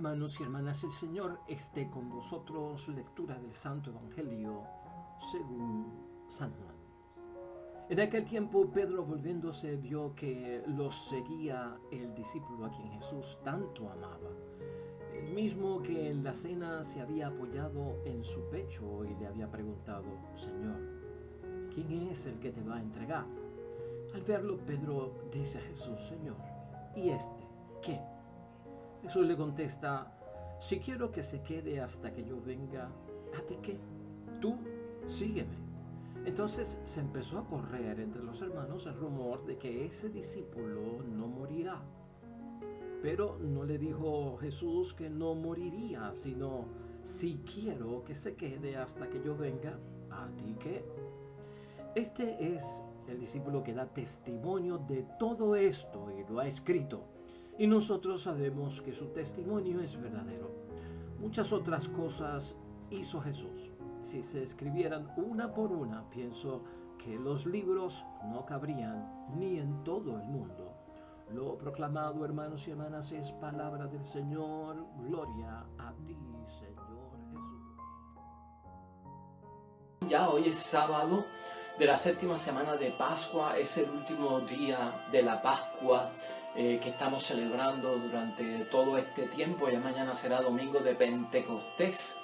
Hermanos y hermanas, el Señor esté con vosotros. Lectura del Santo Evangelio según San Juan. En aquel tiempo Pedro, volviéndose, vio que los seguía el discípulo a quien Jesús tanto amaba, el mismo que en la cena se había apoyado en su pecho y le había preguntado: Señor, ¿quién es el que te va a entregar? Al verlo, Pedro dice a Jesús: Señor, ¿y este qué? Jesús le contesta: si quiero que se quede hasta que yo venga, ¿a ti qué? Tú sígueme. Entonces se empezó a correr entre los hermanos el rumor de que ese discípulo no morirá. Pero no le dijo Jesús que no moriría, sino: si quiero que se quede hasta que yo venga, ¿a ti qué? Este es el discípulo que da testimonio de todo esto y lo ha escrito. Y nosotros sabemos que su testimonio es verdadero. Muchas otras cosas hizo Jesús. Si se escribieran una por una, pienso que los libros no cabrían ni en todo el mundo. Lo proclamado, hermanos y hermanas, es palabra del Señor. Gloria a ti, Señor Jesús. Ya hoy es sábado de la séptima semana de Pascua, es el último día de la Pascua que estamos celebrando durante todo este tiempo. Ya mañana será domingo de Pentecostés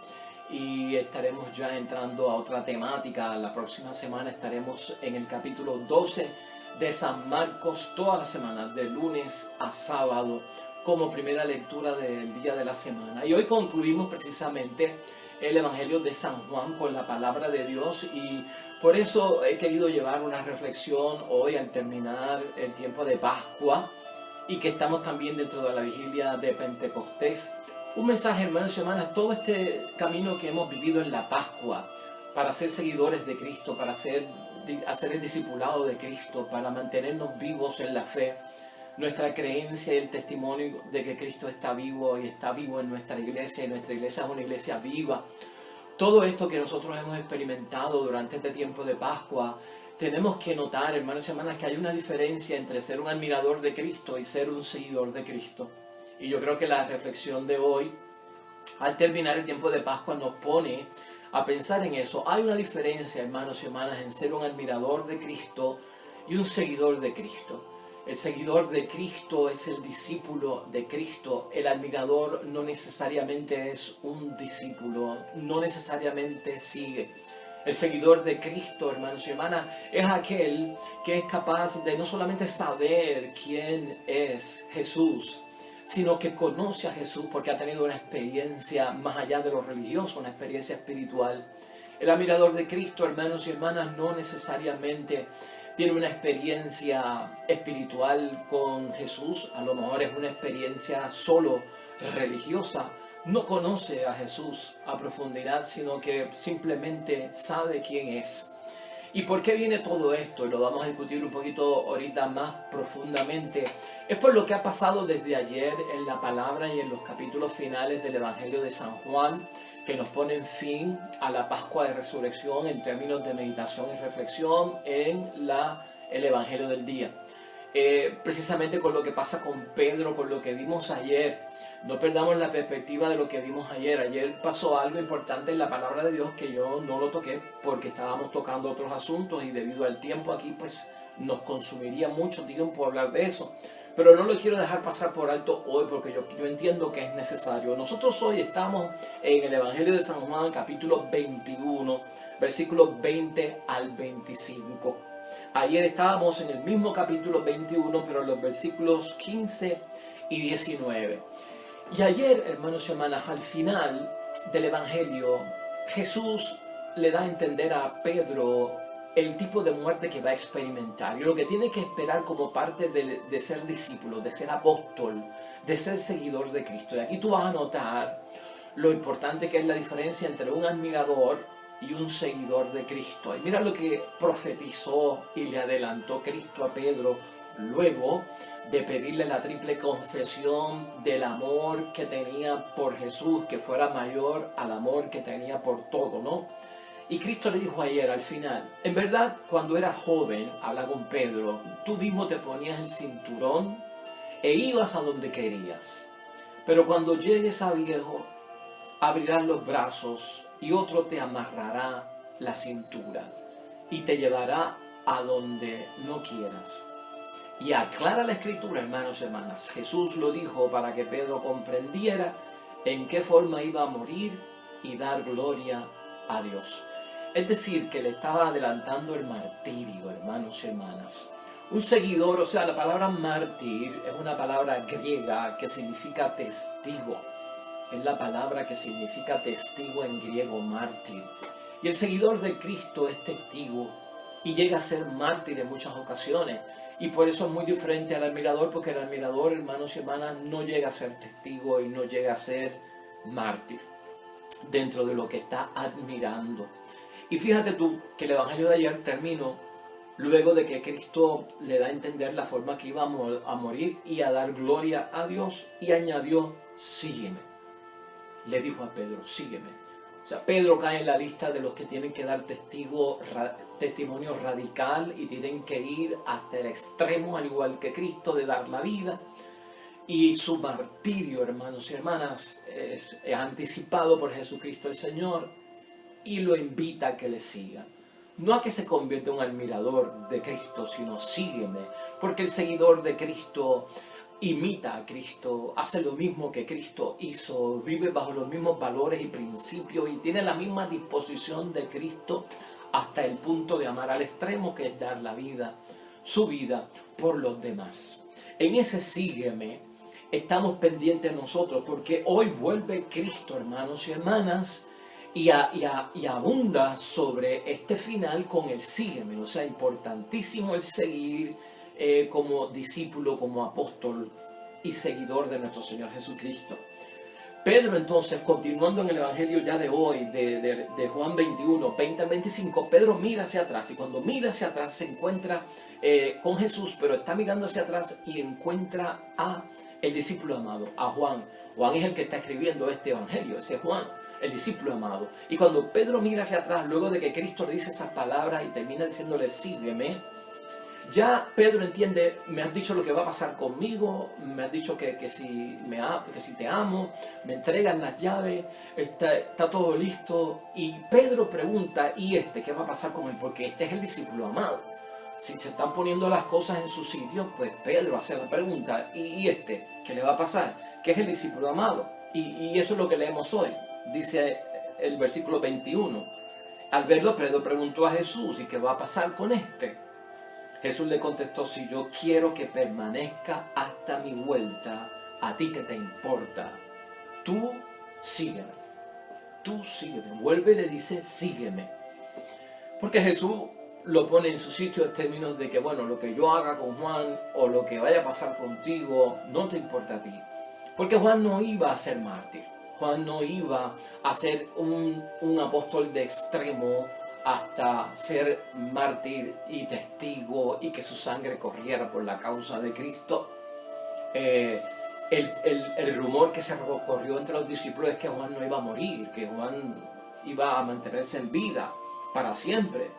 y estaremos ya entrando a otra temática. La próxima semana estaremos en el capítulo 12 de San Marcos, toda la semana, de lunes a sábado, como primera lectura del día de la semana. Y hoy concluimos precisamente el Evangelio de San Juan con la palabra de Dios, y por eso he querido llevar una reflexión hoy al terminar el tiempo de Pascua y que estamos también dentro de la vigilia de Pentecostés. Un mensaje, hermanos y hermanas, todo este camino que hemos vivido en la Pascua para ser seguidores de Cristo, para hacer el discipulado de Cristo, para mantenernos vivos en la fe, nuestra creencia y el testimonio de que Cristo está vivo y está vivo en nuestra iglesia, y nuestra iglesia es una iglesia viva. Todo esto que nosotros hemos experimentado durante este tiempo de Pascua, tenemos que notar, hermanos y hermanas, que hay una diferencia entre ser un admirador de Cristo y ser un seguidor de Cristo. Y yo creo que la reflexión de hoy, al terminar el tiempo de Pascua, nos pone a pensar en eso. Hay una diferencia, hermanos y hermanas, en ser un admirador de Cristo y un seguidor de Cristo. El seguidor de Cristo es el discípulo de Cristo. El admirador no necesariamente es un discípulo, no necesariamente sigue. El seguidor de Cristo, hermanos y hermanas, es aquel que es capaz de no solamente saber quién es Jesús, sino que conoce a Jesús porque ha tenido una experiencia más allá de lo religioso, una experiencia espiritual. El admirador de Cristo, hermanos y hermanas, no necesariamente tiene una experiencia espiritual con Jesús, a lo mejor es una experiencia solo religiosa. No conoce a Jesús a profundidad, sino que simplemente sabe quién es. ¿Y por qué viene todo esto? Y lo vamos a discutir un poquito ahorita más profundamente. Es por lo que ha pasado desde ayer en la palabra y en los capítulos finales del Evangelio de San Juan, que nos ponen fin a la Pascua de Resurrección en términos de meditación y reflexión en el Evangelio del día. Precisamente con lo que pasa con Pedro, con lo que vimos ayer. No perdamos la perspectiva de lo que vimos ayer. Ayer pasó algo importante en la palabra de Dios que yo no lo toqué porque estábamos tocando otros asuntos y debido al tiempo aquí pues nos consumiría mucho tiempo hablar de eso. Pero no lo quiero dejar pasar por alto hoy porque yo entiendo que es necesario. Nosotros hoy estamos en el Evangelio de San Juan, capítulo 21, versículos 20 al 25. Ayer estábamos en el mismo capítulo 21, pero en los versículos 15 y 19. Y ayer, hermanos y hermanas, al final del Evangelio, Jesús le da a entender a Pedro el tipo de muerte que va a experimentar y lo que tiene que esperar como parte de ser discípulo, de ser apóstol, de ser seguidor de Cristo. Y aquí tú vas a notar lo importante que es la diferencia entre un admirador y un seguidor de Cristo. Y mira lo que profetizó y le adelantó Cristo a Pedro luego de pedirle la triple confesión del amor que tenía por Jesús, que fuera mayor al amor que tenía por todo, ¿no? Y Cristo le dijo ayer al final: en verdad, cuando eras joven, habla con Pedro, tú mismo te ponías el cinturón e ibas a donde querías. Pero cuando llegues a viejo, abrirás los brazos y otro te amarrará la cintura y te llevará a donde no quieras. Y aclara la Escritura, hermanos y hermanas. Jesús lo dijo para que Pedro comprendiera en qué forma iba a morir y dar gloria a Dios. Es decir, que le estaba adelantando el martirio, hermanos y hermanas. Un seguidor, o sea, la palabra mártir es una palabra griega que significa testigo. Es la palabra que significa testigo en griego, mártir. Y el seguidor de Cristo es testigo y llega a ser mártir en muchas ocasiones. Y por eso es muy diferente al admirador, porque el admirador, hermanos y hermanas, no llega a ser testigo y no llega a ser mártir dentro de lo que está admirando. Y fíjate tú que el Evangelio de ayer terminó luego de que Cristo le da a entender la forma que iba a morir y a dar gloria a Dios, y añadió, sígueme. Le dijo a Pedro, sígueme. O sea, Pedro cae en la lista de los que tienen que dar testimonio radical y tienen que ir hasta el extremo, al igual que Cristo, de dar la vida. Y su martirio, hermanos y hermanas, es anticipado por Jesucristo el Señor y lo invita a que le siga. No a que se convierta en un admirador de Cristo, sino sígueme, porque el seguidor de Cristo imita a Cristo, hace lo mismo que Cristo hizo, vive bajo los mismos valores y principios y tiene la misma disposición de Cristo hasta el punto de amar al extremo, que es dar la vida, su vida por los demás. En ese sígueme estamos pendientes nosotros, porque hoy vuelve Cristo, hermanos y hermanas, y abunda sobre este final con el sígueme. O sea, importantísimo el seguir como discípulo, como apóstol y seguidor de nuestro Señor Jesucristo. Pedro, entonces, continuando en el Evangelio ya de hoy, de Juan 21, 20 al 25, Pedro mira hacia atrás, y cuando mira hacia atrás se encuentra con Jesús, pero está mirando hacia atrás y encuentra a el discípulo amado, a Juan. Juan es el que está escribiendo este Evangelio, ese es Juan, el discípulo amado. Y cuando Pedro mira hacia atrás, luego de que Cristo le dice esas palabras y termina diciéndole, sígueme, ya Pedro entiende, me has dicho lo que va a pasar conmigo, me has dicho que si te amo, me entregan las llaves, está todo listo. Y Pedro pregunta, ¿y qué va a pasar con él? Porque este es el discípulo amado. Si se están poniendo las cosas en su sitio, pues Pedro hace la pregunta, ¿y qué le va a pasar? Que es el discípulo amado. Y eso es lo que leemos hoy. Dice el versículo 21. Al verlo, Pedro preguntó a Jesús, ¿y qué va a pasar con este? Jesús le contestó, si yo quiero que permanezca hasta mi vuelta, ¿a ti qué te importa? Tú sígueme. Tú sígueme. Vuelve y le dice, sígueme. Porque Jesús lo pone en su sitio en términos de que, bueno, lo que yo haga con Juan o lo que vaya a pasar contigo, no te importa a ti. Porque Juan no iba a ser mártir. Juan no iba a ser un apóstol de extremo hasta ser mártir y testigo y que su sangre corriera por la causa de Cristo. El rumor que se corrió entre los discípulos es que Juan no iba a morir, que Juan iba a mantenerse en vida para siempre.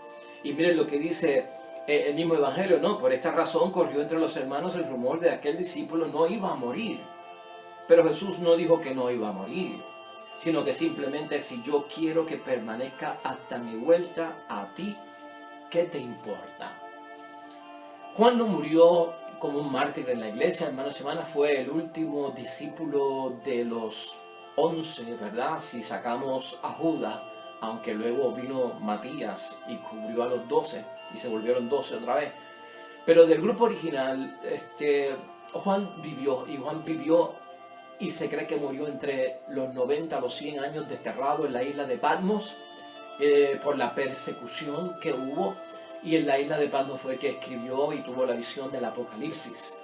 Y miren lo que dice el mismo Evangelio, ¿no? Por esta razón corrió entre los hermanos el rumor de que aquel discípulo no iba a morir. Pero Jesús no dijo que no iba a morir, sino que simplemente, si yo quiero que permanezca hasta mi vuelta, a ti, ¿qué te importa? Juan no murió como un mártir en la iglesia, hermanos y hermanas, fue el último discípulo de los 11, ¿verdad? Si sacamos a Judas, aunque luego vino Matías y cubrió a los 12 y se volvieron 12 otra vez. Pero del grupo original, Juan vivió y se cree que murió entre los 90 a los 100 años desterrado en la isla de Patmos por la persecución que hubo, y en la isla de Patmos fue que escribió y tuvo la visión del Apocalipsis.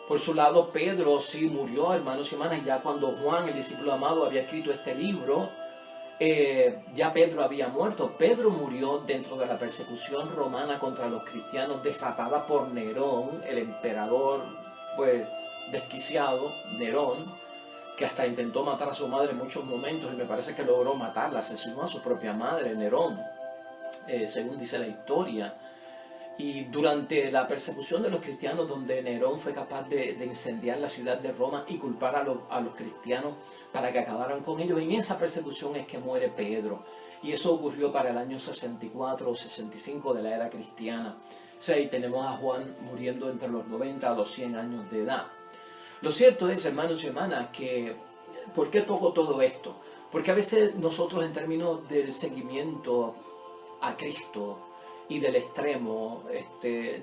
Por su lado, Pedro sí murió, hermanos y hermanas, ya cuando Juan, el discípulo amado, había escrito este libro, ya Pedro había muerto. Pedro murió dentro de la persecución romana contra los cristianos desatada por Nerón, el emperador pues desquiciado, Nerón, que hasta intentó matar a su madre en muchos momentos y me parece que logró matarla, asesinó a su propia madre, Nerón, según dice la historia. Y durante la persecución de los cristianos, donde Nerón fue capaz de incendiar la ciudad de Roma y culpar a los cristianos para que acabaran con ellos, en esa persecución es que muere Pedro. Y eso ocurrió para el año 64 o 65 de la era cristiana. O sea, y tenemos a Juan muriendo entre los 90 a los 100 años de edad. Lo cierto es, hermanos y hermanas, que ¿por qué toco todo esto? Porque a veces nosotros, en términos del seguimiento a Cristo y del extremo,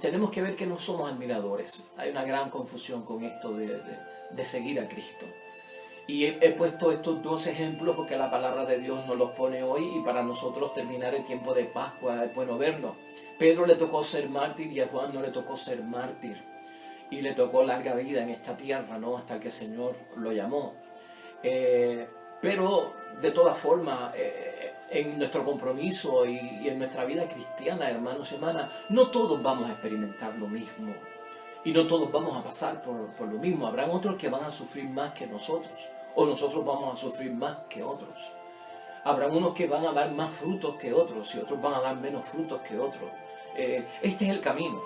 tenemos que ver que no somos admiradores. Hay una gran confusión con esto de seguir a Cristo. Y he puesto estos dos ejemplos porque la palabra de Dios nos los pone hoy, y para nosotros terminar el tiempo de Pascua es bueno verlo. Pedro le tocó ser mártir y a Juan no le tocó ser mártir. Y le tocó larga vida en esta tierra, ¿no? Hasta que el Señor lo llamó. Pero de todas formas, en nuestro compromiso y en nuestra vida cristiana, hermanos y hermanas, no todos vamos a experimentar lo mismo. Y no todos vamos a pasar por lo mismo. Habrán otros que van a sufrir más que nosotros. O nosotros vamos a sufrir más que otros. Habrán unos que van a dar más frutos que otros y otros van a dar menos frutos que otros. Este es el camino.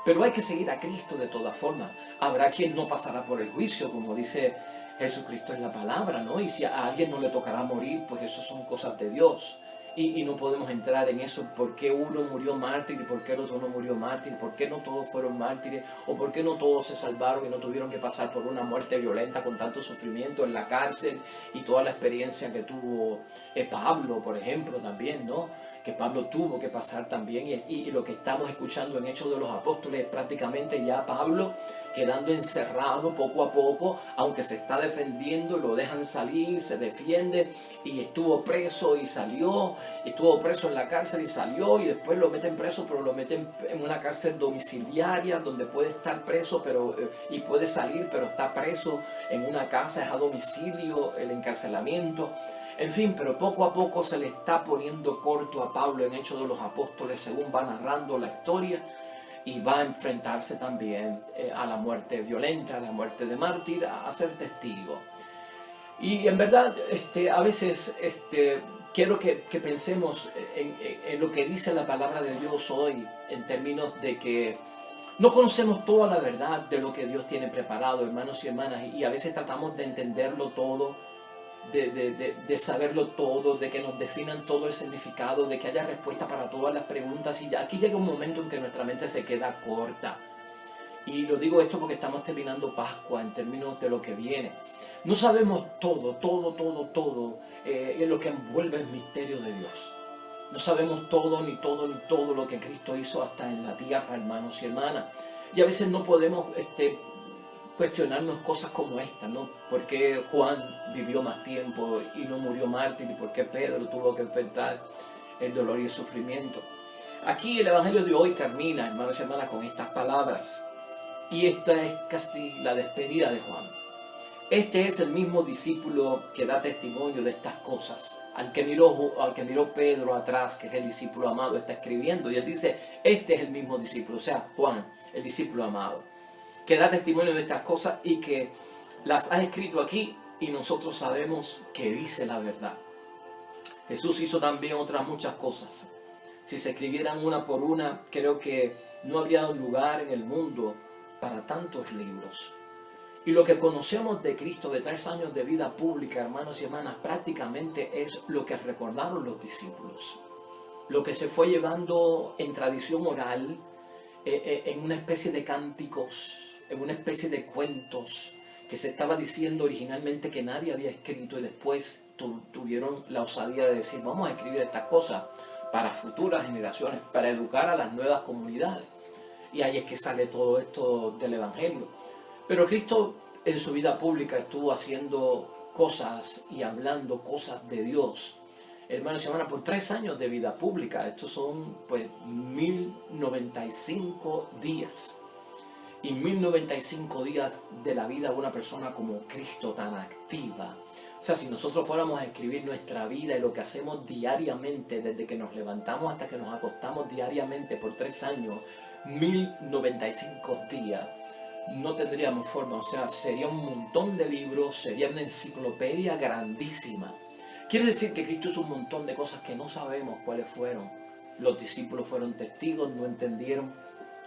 Pero hay que seguir a Cristo de todas formas. Habrá quien no pasará por el juicio, como dice Jesucristo en la palabra, ¿no? Y si a alguien no le tocará morir, pues eso son cosas de Dios. Y no podemos entrar en eso, por qué uno murió mártir y por qué el otro no murió mártir, por qué no todos fueron mártires, o por qué no todos se salvaron y no tuvieron que pasar por una muerte violenta con tanto sufrimiento en la cárcel y toda la experiencia que tuvo Pablo, por ejemplo, también, ¿no? Que Pablo tuvo que pasar también, y lo que estamos escuchando en Hechos de los Apóstoles es prácticamente ya Pablo quedando encerrado poco a poco, aunque se está defendiendo, lo dejan salir, se defiende, y estuvo preso y salió, estuvo preso en la cárcel y salió, y después lo meten preso, pero lo meten en una cárcel domiciliaria donde puede estar preso y puede salir, pero está preso en una casa, es a domicilio el encarcelamiento. En fin, pero poco a poco se le está poniendo corto a Pablo en Hechos de los Apóstoles, según va narrando la historia, y va a enfrentarse también a la muerte violenta, a la muerte de mártir, a ser testigo. Y en verdad, a veces quiero que pensemos en lo que dice la palabra de Dios hoy, en términos de que no conocemos toda la verdad de lo que Dios tiene preparado, hermanos y hermanas, y a veces tratamos de entenderlo todo, de saberlo todo, de que nos definan todo el significado, de que haya respuesta para todas las preguntas, y aquí llega un momento en que nuestra mente se queda corta. Y lo digo esto porque estamos terminando Pascua en términos de lo que viene. No sabemos todo en lo que envuelve el misterio de Dios. No sabemos todo lo que Cristo hizo hasta en la tierra, hermanos y hermanas. Y a veces no podemos cuestionarnos cosas como esta, ¿no? ¿Por qué Juan vivió más tiempo y no murió mártir? ¿Y por qué Pedro tuvo que enfrentar el dolor y el sufrimiento? Aquí el Evangelio de hoy termina, hermanos y hermanas, con estas palabras. Y esta es casi la despedida de Juan. Este es el mismo discípulo que da testimonio de estas cosas. Al que miró Pedro atrás, que es el discípulo amado, está escribiendo. Y él dice, este es el mismo discípulo, o sea, Juan, el discípulo amado, que da testimonio de estas cosas y que las ha escrito aquí, y nosotros sabemos que dice la verdad. Jesús hizo también otras muchas cosas. Si se escribieran una por una, creo que no habría un lugar en el mundo para tantos libros. Y lo que conocemos de Cristo, de 3 años de vida pública, hermanos y hermanas, prácticamente es lo que recordaron los discípulos. Lo que se fue llevando en tradición oral, en una especie de cánticos, en una especie de cuentos, que se estaba diciendo originalmente que nadie había escrito, y después tuvieron la osadía de decir, vamos a escribir estas cosas para futuras generaciones, para educar a las nuevas comunidades. Y ahí es que sale todo esto del Evangelio. Pero Cristo en su vida pública estuvo haciendo cosas y hablando cosas de Dios. Hermanos y hermanas, por 3 años de vida pública, estos son pues 1095 días. Y 1095 días de la vida de una persona como Cristo, tan activa. O sea, si nosotros fuéramos a escribir nuestra vida y lo que hacemos diariamente, desde que nos levantamos hasta que nos acostamos diariamente por 3 años, 1095 días, no tendríamos forma. O sea, sería un montón de libros, sería una enciclopedia grandísima. Quiere decir que Cristo hizo un montón de cosas que no sabemos cuáles fueron. Los discípulos fueron testigos, no entendieron.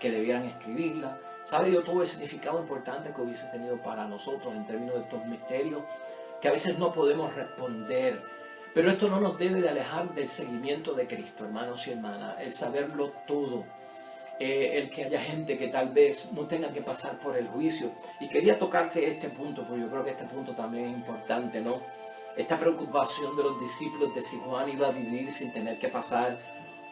que debieran escribirla. Sabe Dios todo el significado importante que hubiese tenido para nosotros en términos de estos misterios que a veces no podemos responder. Pero esto no nos debe de alejar del seguimiento de Cristo, hermanos y hermanas, el saberlo todo. El que haya gente que tal vez no tenga que pasar por el juicio. Y quería tocarte este punto, porque yo creo que este punto también es importante, ¿no? Esta preocupación de los discípulos de si Juan iba a vivir sin tener que pasar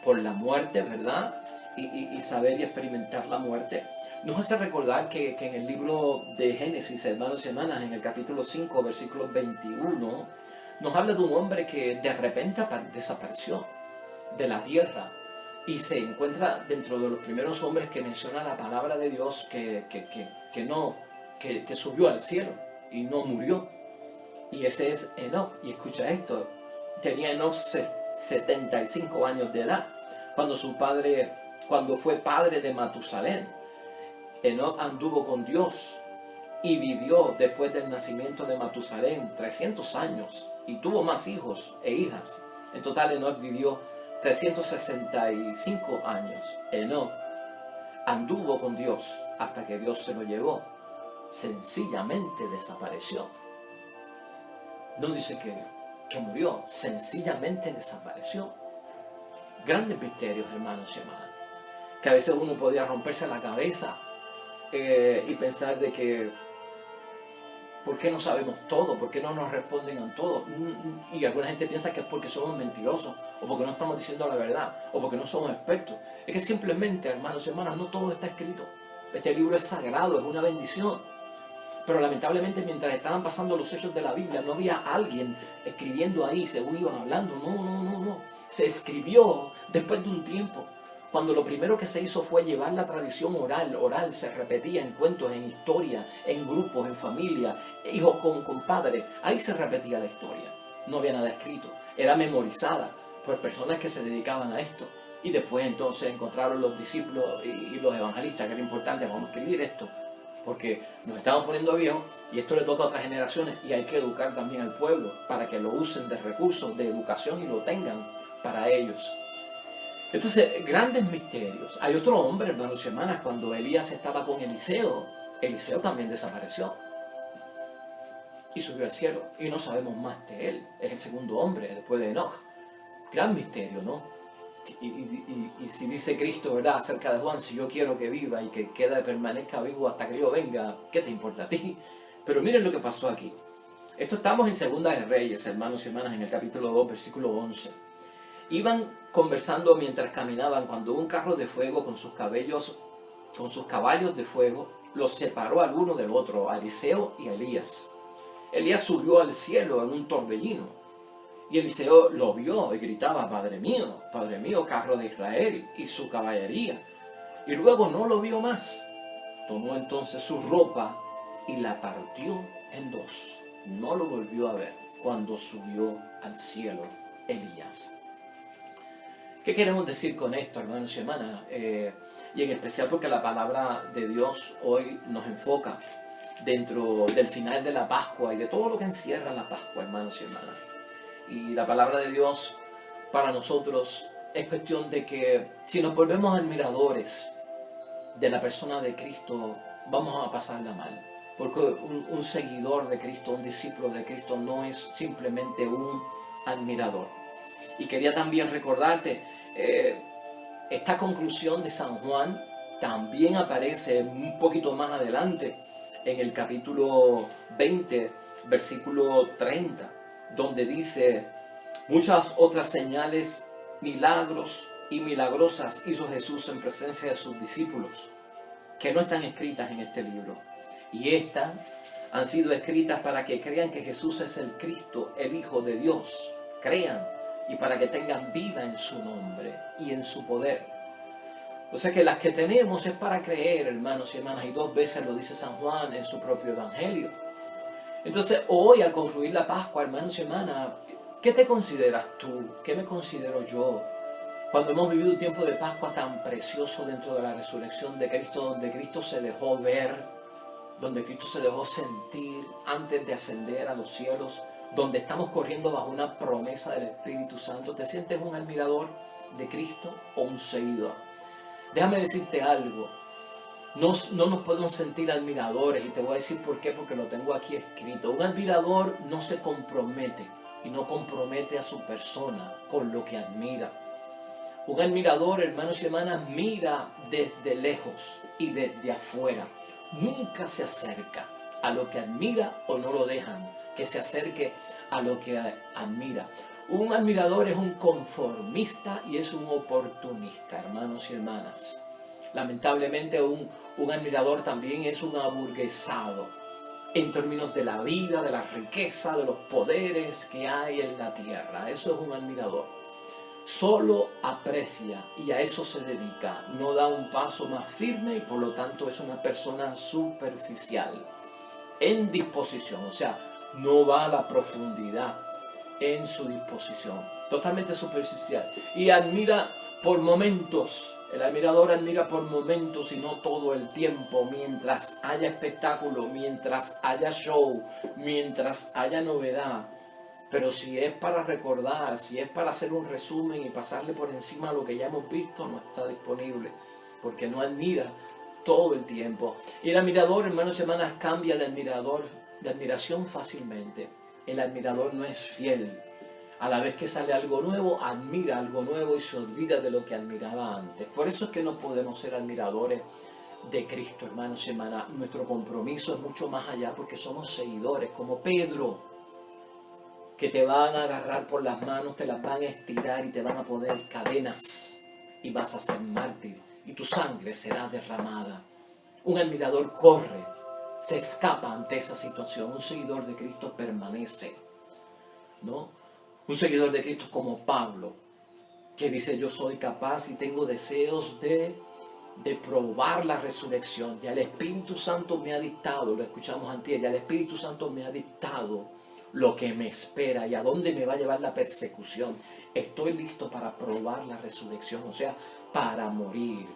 por la muerte, ¿verdad? Y saber y experimentar la muerte. Nos hace recordar que en el libro de Génesis, hermanos y hermanas, en el capítulo 5, versículo 21, nos habla de un hombre que de repente desapareció de la tierra y se encuentra dentro de los primeros hombres que menciona la palabra de Dios que subió al cielo y no murió. Y ese es Enoc. Y escucha esto, tenía Enoc 75 años de edad cuando fue padre de Matusalén. Enoc anduvo con Dios y vivió después del nacimiento de Matusalén 300 años y tuvo más hijos e hijas. En total Enoc vivió 365 años. Enoc anduvo con Dios hasta que Dios se lo llevó. Sencillamente desapareció. No dice que murió, sencillamente desapareció. Grandes misterios, hermanos y hermanas, que a veces uno podría romperse la cabeza y pensar de que ¿por qué no sabemos todo? ¿Por qué no nos responden a todo? Y alguna gente piensa que es porque somos mentirosos, o porque no estamos diciendo la verdad, o porque no somos expertos. Es que simplemente, hermanos y hermanas, no todo está escrito. Este libro es sagrado, es una bendición. Pero lamentablemente mientras estaban pasando los hechos de la Biblia, no había alguien escribiendo ahí según iban hablando. No. Se escribió después de un tiempo. Cuando lo primero que se hizo fue llevar la tradición oral se repetía en cuentos, en historia, en grupos, en familia, hijos con padres. Ahí se repetía la historia. No había nada escrito. Era memorizada por personas que se dedicaban a esto. Y después entonces encontraron los discípulos y los evangelistas que era importante, vamos a escribir esto. Porque nos estamos poniendo viejos y esto le toca a otras generaciones y hay que educar también al pueblo para que lo usen de recursos, de educación y lo tengan para ellos. Entonces, grandes misterios. Hay otro hombre, hermanos y hermanas, cuando Elías estaba con Eliseo también desapareció y subió al cielo y no sabemos más de él. Es el segundo hombre después de Enoc. Gran misterio, ¿no? Y si dice Cristo, ¿verdad?, acerca de Juan, si yo quiero que viva y que permanezca vivo hasta que yo venga, ¿qué te importa a ti? Pero miren lo que pasó aquí. Esto estamos en Segunda de Reyes, hermanos y hermanas, en el capítulo 2, versículo 11. Iban conversando mientras caminaban cuando un carro de fuego con sus caballos de fuego los separó al uno del otro, a Eliseo y a Elías. Elías subió al cielo en un torbellino. Y Eliseo lo vio y gritaba, Padre mío, carro de Israel y su caballería. Y luego no lo vio más. Tomó entonces su ropa y la partió en dos. No lo volvió a ver cuando subió al cielo Elías. ¿Qué queremos decir con esto, hermanos y hermanas? Y en especial porque la palabra de Dios hoy nos enfoca dentro del final de la Pascua y de todo lo que encierra la Pascua, hermanos y hermanas. Y la palabra de Dios para nosotros es cuestión de que si nos volvemos admiradores de la persona de Cristo, vamos a pasarla mal. Porque un seguidor de Cristo, un discípulo de Cristo, no es simplemente un admirador. Y quería también recordarte, esta conclusión de San Juan también aparece un poquito más adelante en el capítulo 20, versículo 30. Donde dice, muchas otras señales, milagros y milagrosas hizo Jesús en presencia de sus discípulos, que no están escritas en este libro. Y estas han sido escritas para que crean que Jesús es el Cristo, el Hijo de Dios. Crean y para que tengan vida en su nombre y en su poder. O sea que las que tenemos es para creer, hermanos y hermanas, y 2 veces lo dice San Juan en su propio Evangelio. Entonces hoy al concluir la Pascua, hermanos y hermanas, ¿qué te consideras tú? ¿Qué me considero yo? Cuando hemos vivido un tiempo de Pascua tan precioso dentro de la resurrección de Cristo, donde Cristo se dejó ver, donde Cristo se dejó sentir antes de ascender a los cielos, donde estamos corriendo bajo una promesa del Espíritu Santo, ¿te sientes un admirador de Cristo o un seguidor? Déjame decirte algo. No nos podemos sentir admiradores, y te voy a decir por qué, porque lo tengo aquí escrito. Un admirador no se compromete y no compromete a su persona con lo que admira. Un admirador, hermanos y hermanas, mira desde lejos y desde afuera. Nunca se acerca a lo que admira, o no lo dejan que se acerque a lo que admira. Un admirador es un conformista y es un oportunista, hermanos y hermanas. Lamentablemente un admirador también es un aburguesado en términos de la vida, de la riqueza, de los poderes que hay en la tierra. Eso es un admirador. Solo aprecia y a eso se dedica. No da un paso más firme y por lo tanto es una persona superficial en disposición. O sea, no va a la profundidad en su disposición. Totalmente superficial. Y admira por momentos. El admirador admira por momentos y no todo el tiempo, mientras haya espectáculo, mientras haya show, mientras haya novedad. Pero si es para recordar, si es para hacer un resumen y pasarle por encima lo que ya hemos visto, no está disponible, porque no admira todo el tiempo. Y el admirador, hermanos y hermanas, cambia de admiración fácilmente. El admirador no es fiel. A la vez que sale algo nuevo, admira algo nuevo y se olvida de lo que admiraba antes. Por eso es que no podemos ser admiradores de Cristo, hermanos y hermanas. Nuestro compromiso es mucho más allá porque somos seguidores, como Pedro, que te van a agarrar por las manos, te las van a estirar y te van a poner cadenas y vas a ser mártir y tu sangre será derramada. Un admirador corre, se escapa ante esa situación. Un seguidor de Cristo permanece, ¿no? Un seguidor de Cristo como Pablo, que dice: yo soy capaz y tengo deseos de probar la resurrección. Ya el Espíritu Santo me ha dictado, lo escuchamos antes, ya el Espíritu Santo me ha dictado lo que me espera y a dónde me va a llevar la persecución. Estoy listo para probar la resurrección, o sea, para morir.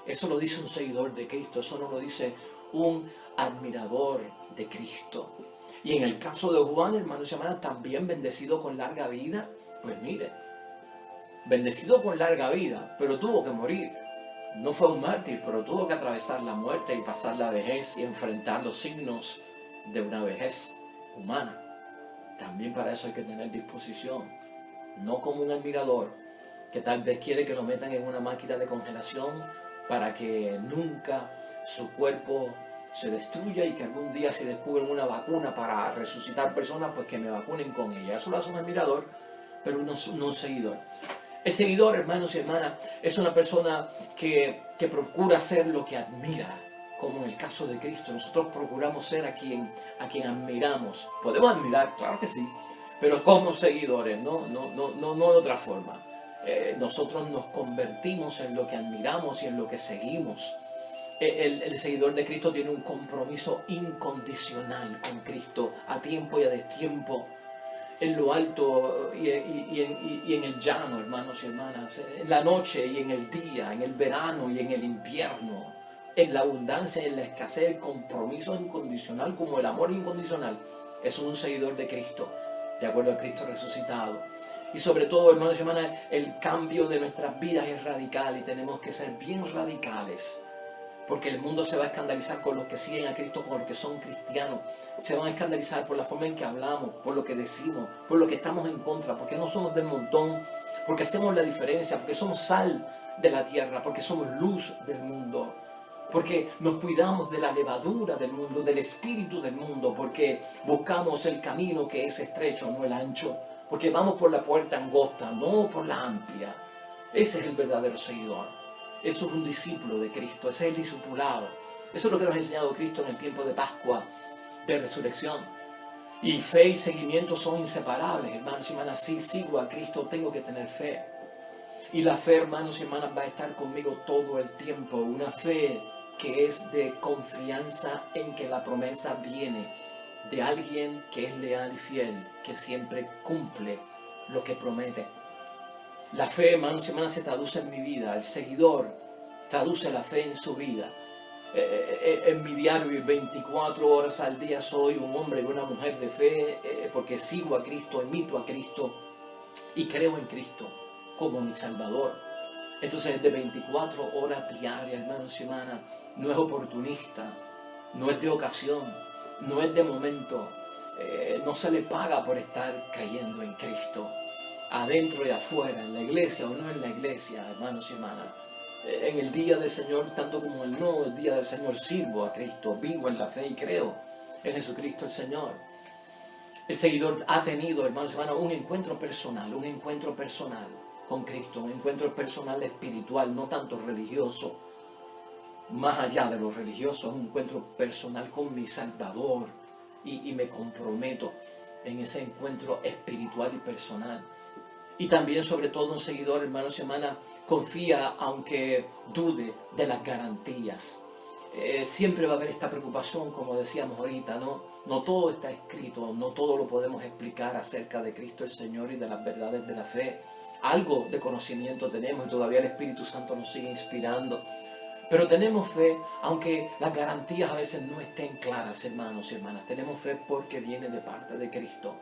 Eso lo dice un seguidor de Cristo, eso no lo dice un admirador de Cristo. Y en el caso de Juan, hermanos y hermanas, también bendecido con larga vida, pues mire, bendecido con larga vida, pero tuvo que morir. No fue un mártir, pero tuvo que atravesar la muerte y pasar la vejez y enfrentar los signos de una vejez humana. También para eso hay que tener disposición, no como un admirador que tal vez quiere que lo metan en una máquina de congelación para que nunca su cuerpo se destruya y que algún día se descubren una vacuna para resucitar personas, pues que me vacunen con ella. Eso lo hace un admirador, pero no un seguidor. El seguidor, hermanos y hermanas, es una persona que procura ser lo que admira, como en el caso de Cristo. Nosotros procuramos ser a quien admiramos. Podemos admirar, claro que sí, pero como seguidores, no de otra forma. Nosotros nos convertimos en lo que admiramos y en lo que seguimos. El seguidor de Cristo tiene un compromiso incondicional con Cristo, a tiempo y a destiempo, en lo alto y en el llano, hermanos y hermanas, en la noche y en el día, en el verano y en el invierno, en la abundancia y en la escasez. El compromiso incondicional, como el amor incondicional, es un seguidor de Cristo, de acuerdo a Cristo resucitado. Y sobre todo, hermanos y hermanas, el cambio de nuestras vidas es radical y tenemos que ser bien radicales. Porque el mundo se va a escandalizar con los que siguen a Cristo, con los que son cristianos. Se van a escandalizar por la forma en que hablamos, por lo que decimos, por lo que estamos en contra, porque no somos del montón, porque hacemos la diferencia, porque somos sal de la tierra, porque somos luz del mundo, porque nos cuidamos de la levadura del mundo, del espíritu del mundo, porque buscamos el camino que es estrecho, no el ancho, porque vamos por la puerta angosta, no por la amplia. Ese es el verdadero seguidor. Eso es un discípulo de Cristo, ese es el discipulado. Eso es lo que nos ha enseñado Cristo en el tiempo de Pascua, de resurrección. Y fe y seguimiento son inseparables, hermanos y hermanas. Si sigo a Cristo, tengo que tener fe. Y la fe, hermanos y hermanas, va a estar conmigo todo el tiempo. Una fe que es de confianza en que la promesa viene de alguien que es leal y fiel, que siempre cumple lo que promete. La fe, hermanos y hermanas, se traduce en mi vida. El seguidor traduce la fe en su vida. En mi diario, 24 horas al día, soy un hombre y una mujer de fe, porque sigo a Cristo, imito a Cristo y creo en Cristo como mi Salvador. Entonces, de 24 horas diarias, hermanos y hermanas, no es oportunista, no es de ocasión, no es de momento. No se le paga por estar creyendo en Cristo, adentro y afuera, en la iglesia o no en la iglesia, hermanos y hermanas. En el día del Señor, tanto como el no, el día del Señor sirvo a Cristo, vivo en la fe y creo en Jesucristo el Señor. El seguidor ha tenido, hermanos y hermanas, un encuentro personal con Cristo, un encuentro personal espiritual, no tanto religioso. Más allá de lo religioso, es un encuentro personal con mi Salvador y me comprometo en ese encuentro espiritual y personal. Y también, sobre todo, un seguidor, hermanos y hermanas, confía aunque dude de las garantías. Siempre va a haber esta preocupación, como decíamos ahorita, ¿no? No todo está escrito, no todo lo podemos explicar acerca de Cristo el Señor y de las verdades de la fe. Algo de conocimiento tenemos y todavía el Espíritu Santo nos sigue inspirando. Pero tenemos fe, aunque las garantías a veces no estén claras, hermanos y hermanas. Tenemos fe porque viene de parte de Cristo.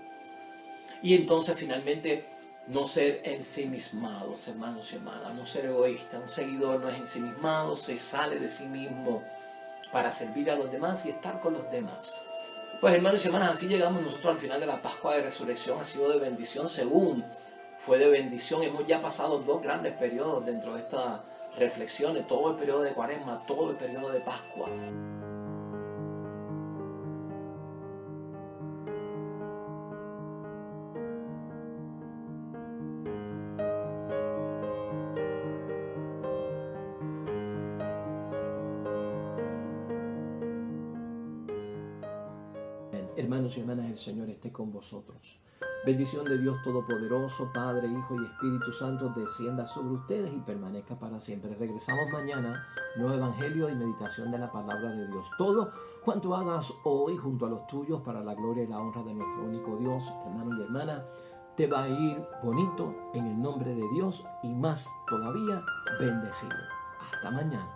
Y entonces, finalmente, no ser ensimismados, hermanos y hermanas. No ser egoístas. Un seguidor no es ensimismado, se sale de sí mismo para servir a los demás y estar con los demás. Pues, hermanos y hermanas, así llegamos nosotros al final de la Pascua de Resurrección. Ha sido de bendición, según fue de bendición. Hemos ya pasado 2 grandes periodos dentro de esta reflexiones, todo el periodo de Cuaresma, todo el periodo de Pascua. Hermanos y hermanas, el Señor esté con vosotros. Bendición de Dios Todopoderoso, Padre, Hijo y Espíritu Santo, descienda sobre ustedes y permanezca para siempre. Regresamos mañana, nuevo Evangelio y meditación de la Palabra de Dios. Todo cuanto hagas hoy junto a los tuyos para la gloria y la honra de nuestro único Dios, hermano y hermana, te va a ir bonito en el nombre de Dios y más todavía bendecido. Hasta mañana.